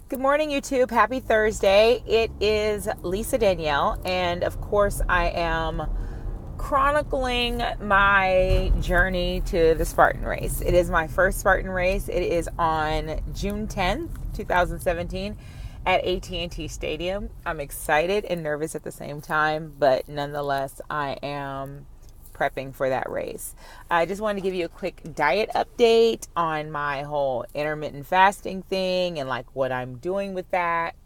Good morning, YouTube. Happy Thursday. It is Lisa Danielle, and of course, I am chronicling my journey to the Spartan race. It is my first Spartan race. It is on June 10th, 2017 at AT&T Stadium. I'm excited and nervous at the same time, but nonetheless, I am prepping for that race. I just wanted to give you a quick diet update on my whole intermittent fasting thing and like what I'm doing with that.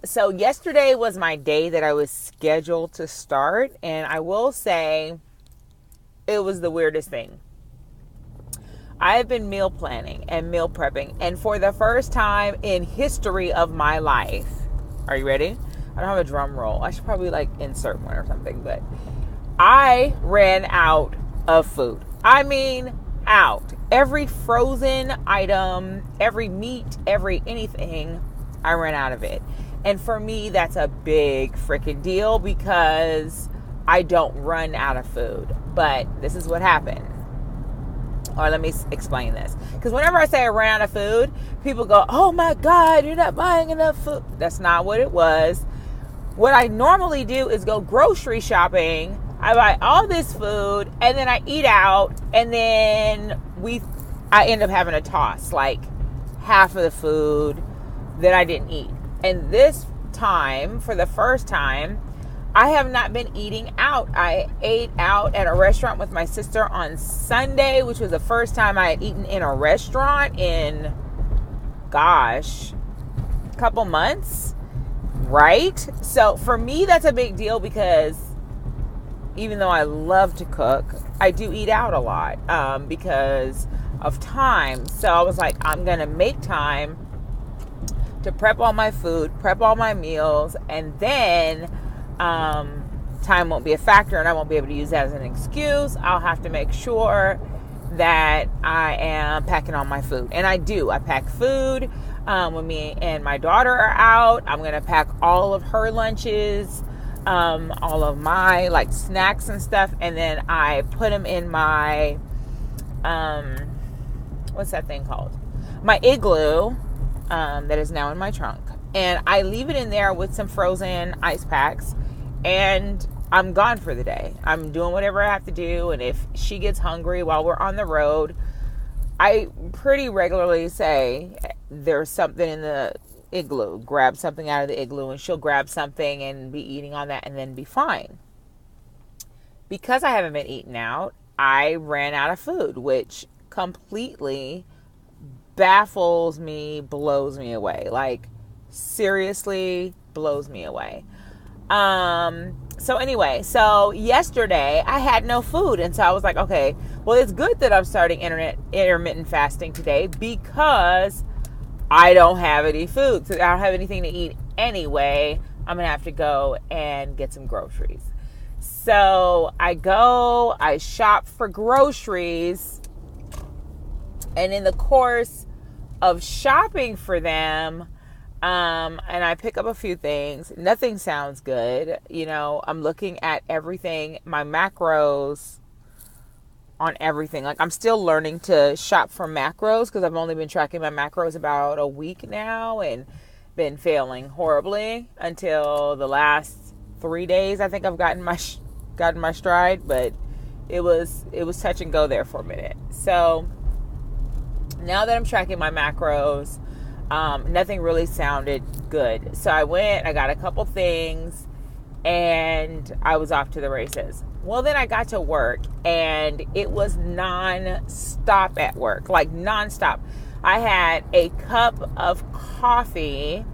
So yesterday was my day that I was scheduled to start, and I will say it was the weirdest thing. I have been meal planning and meal prepping, and for the first time in history of my life, are you ready? I don't have a drum roll. I should probably insert one or something, but I ran out of food. I mean, out. Every frozen item, every meat, every anything, I ran out of it. And for me, that's a big freaking deal because I don't run out of food. But this is what happened. Or let me explain this. Because whenever I say I ran out of food, people go, oh my God, you're not buying enough food. That's not what it was. What I normally do is go grocery shopping. I buy all this food and then I eat out, and then I end up having to toss like half of the food that I didn't eat. And this time, for the first time, I have not been eating out. I ate out at a restaurant with my sister on Sunday, which was the first time I had eaten in a restaurant in, a couple months, right? So for me, that's a big deal because even though I love to cook, I do eat out a lot because of time. So I was like, I'm going to make time to prep all my food, prep all my meals, and then time won't be a factor and I won't be able to use that as an excuse. I'll have to make sure that I am packing all my food. And I do. I pack food. When me and my daughter are out, I'm going to pack all of her lunches, all of my snacks and stuff, and then I put them in my what's that thing called? My igloo that is now in my trunk, and I leave it in there with some frozen ice packs, and I'm gone for the day. I'm doing whatever I have to do, and if she gets hungry while we're on the road, I pretty regularly say there's something in the igloo, grab something out of the igloo, and she'll grab something and be eating on that and then be fine. Because I haven't been eating out, I ran out of food, which completely baffles me, blows me away. Seriously blows me away. So yesterday I had no food, and so I was like, okay, well, it's good that I'm starting intermittent fasting today because I don't have any food. So I don't have anything to eat anyway. I'm going to have to go and get some groceries. So I shop for groceries. And in the course of shopping for them, and I pick up a few things. Nothing sounds good. I'm looking at everything, my macros on everything. I'm still learning to shop for macros because I've only been tracking my macros about a week now and been failing horribly until the last 3 days. I think I've gotten my stride, but it was touch and go there for a minute. So now that I'm tracking my macros, nothing really sounded good. So I got a couple things, and I was off to the races. Well, then I got to work, and it was non-stop at work, non-stop. I had a cup of coffee,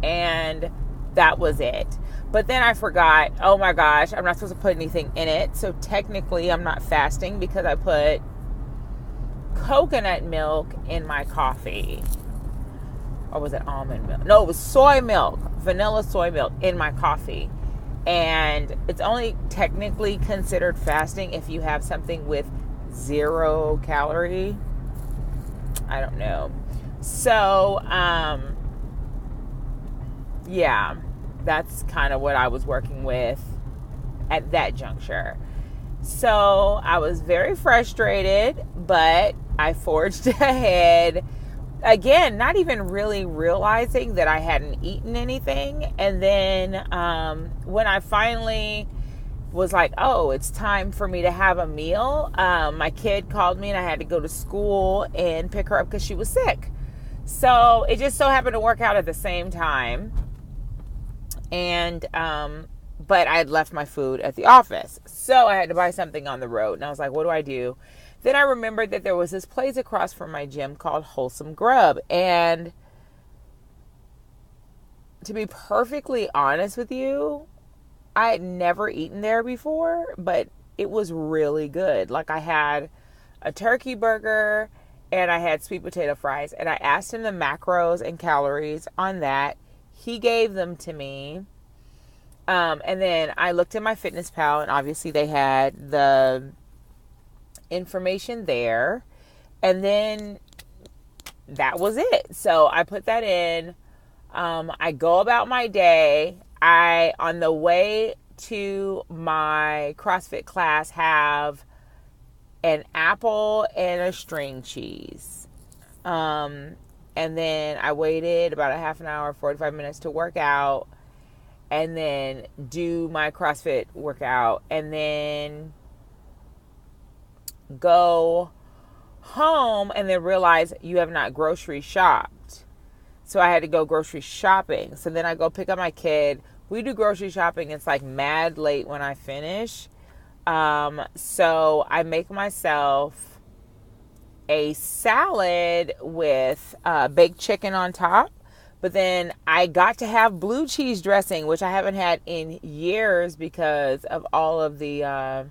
and that was it. But then I forgot, oh my gosh, I'm not supposed to put anything in it. So technically I'm not fasting because I put coconut milk in my coffee. Or was it almond milk? No, it was soy milk, vanilla soy milk in my coffee. And it's only technically considered fasting if you have something with 0 calorie. I don't know. So, yeah, that's kind of what I was working with at that juncture. So I was very frustrated, but I forged ahead. again, not even really realizing that I hadn't eaten anything. And then when I finally was like, oh, it's time for me to have a meal, my kid called me and I had to go to school and pick her up because she was sick. So it just so happened to work out at the same time. And but I had left my food at the office, so I had to buy something on the road. And I was like, what do I do? Then I remembered that there was this place across from my gym called Wholesome Grub. And to be perfectly honest with you, I had never eaten there before, but it was really good. Like, I had a turkey burger and I had sweet potato fries. And I asked him the macros and calories on that. He gave them to me. And then I looked at my FitnessPal, and obviously they had the information there. And then that was it. So I put that in. I go about my day. On the way to my CrossFit class, have an apple and a string cheese. And then I waited about a half an hour, 45 minutes to work out, and then do my CrossFit workout, and then go home and then realize you have not grocery shopped. So I had to go grocery shopping. So then I go pick up my kid. We do grocery shopping. It's like mad late when I finish. So I make myself a salad with baked chicken on top. But then I got to have blue cheese dressing, which I haven't had in years because of all of the,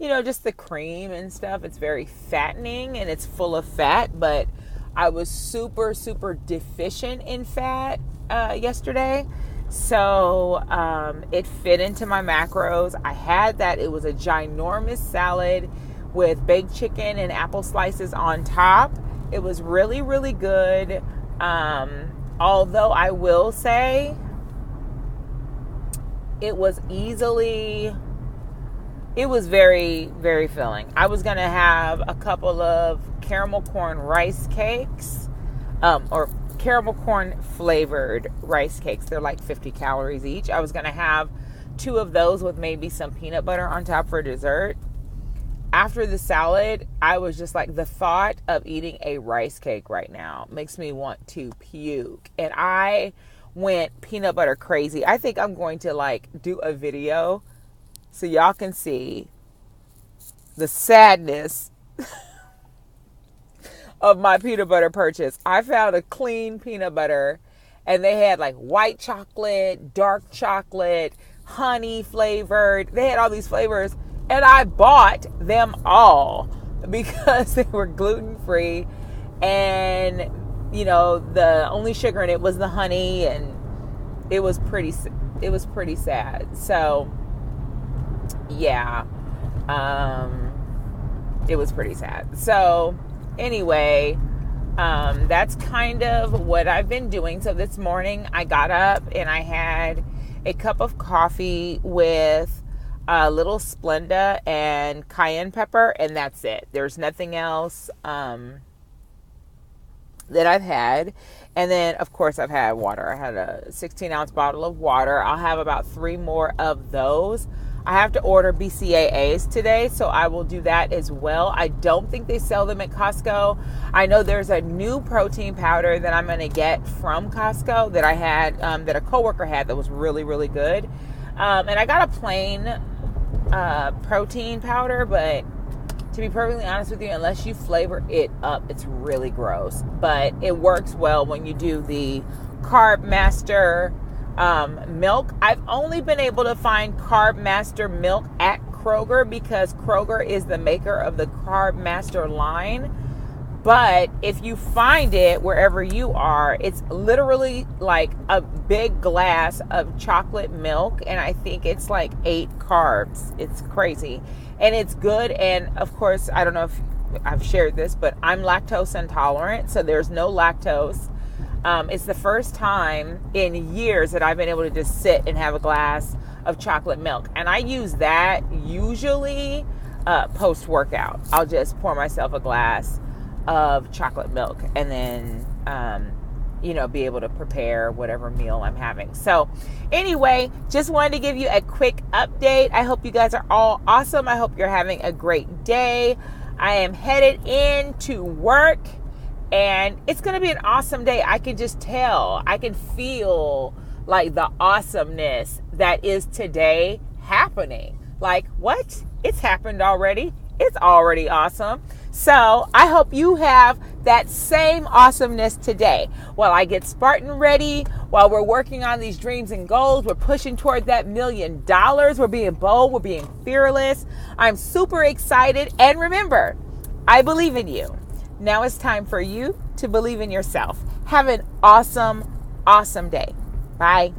just the cream and stuff. It's very fattening and it's full of fat. But I was super, super deficient in fat yesterday. So it fit into my macros. I had that. It was a ginormous salad with baked chicken and apple slices on top. It was really, really good. Although I will say it was very, very filling. I was going to have a couple of caramel corn rice cakes, or caramel corn flavored rice cakes. They're like 50 calories each. I was going to have 2 of those with maybe some peanut butter on top for dessert. After the salad, I was just like, the thought of eating a rice cake right now makes me want to puke. And I went peanut butter crazy. I think I'm going to do a video so y'all can see the sadness of my peanut butter purchase. I found a clean peanut butter and they had white chocolate, dark chocolate, honey flavored. They had all these flavors. And I bought them all because they were gluten-free, and, the only sugar in it was the honey, and it was pretty sad. So, yeah, it was pretty sad. So, anyway, that's kind of what I've been doing. So this morning I got up and I had a cup of coffee with a little Splenda and cayenne pepper, and that's it. There's nothing else that I've had. And then, of course, I've had water. I had a 16-ounce bottle of water. I'll have about 3 more of those. I have to order BCAAs today, so I will do that as well. I don't think they sell them at Costco. I know there's a new protein powder that I'm going to get from Costco that I had, that a coworker had, that was really, really good. And I got a plain protein powder, but to be perfectly honest with you, unless you flavor it up, it's really gross. But it works well when you do the Carb Master milk. I've only been able to find Carb Master milk at Kroger because Kroger is the maker of the Carb Master line. But if you find it wherever you are, it's literally like a big glass of chocolate milk. And I think it's 8 carbs. It's crazy. And it's good. And of course, I don't know if I've shared this, but I'm lactose intolerant. So there's no lactose. It's the first time in years that I've been able to just sit and have a glass of chocolate milk. And I use that usually post-workout. I'll just pour myself a glass of chocolate milk, and then, be able to prepare whatever meal I'm having. So anyway, just wanted to give you a quick update. I hope you guys are all awesome. I hope you're having a great day. I am headed into work, and it's going to be an awesome day. I can just tell. I can feel like the awesomeness that is today happening. Like, what? It's happened already. It's already awesome. So I hope you have that same awesomeness today. While I get Spartan ready, while we're working on these dreams and goals, we're pushing toward that $1 million. We're being bold. We're being fearless. I'm super excited. And remember, I believe in you. Now it's time for you to believe in yourself. Have an awesome, awesome day. Bye.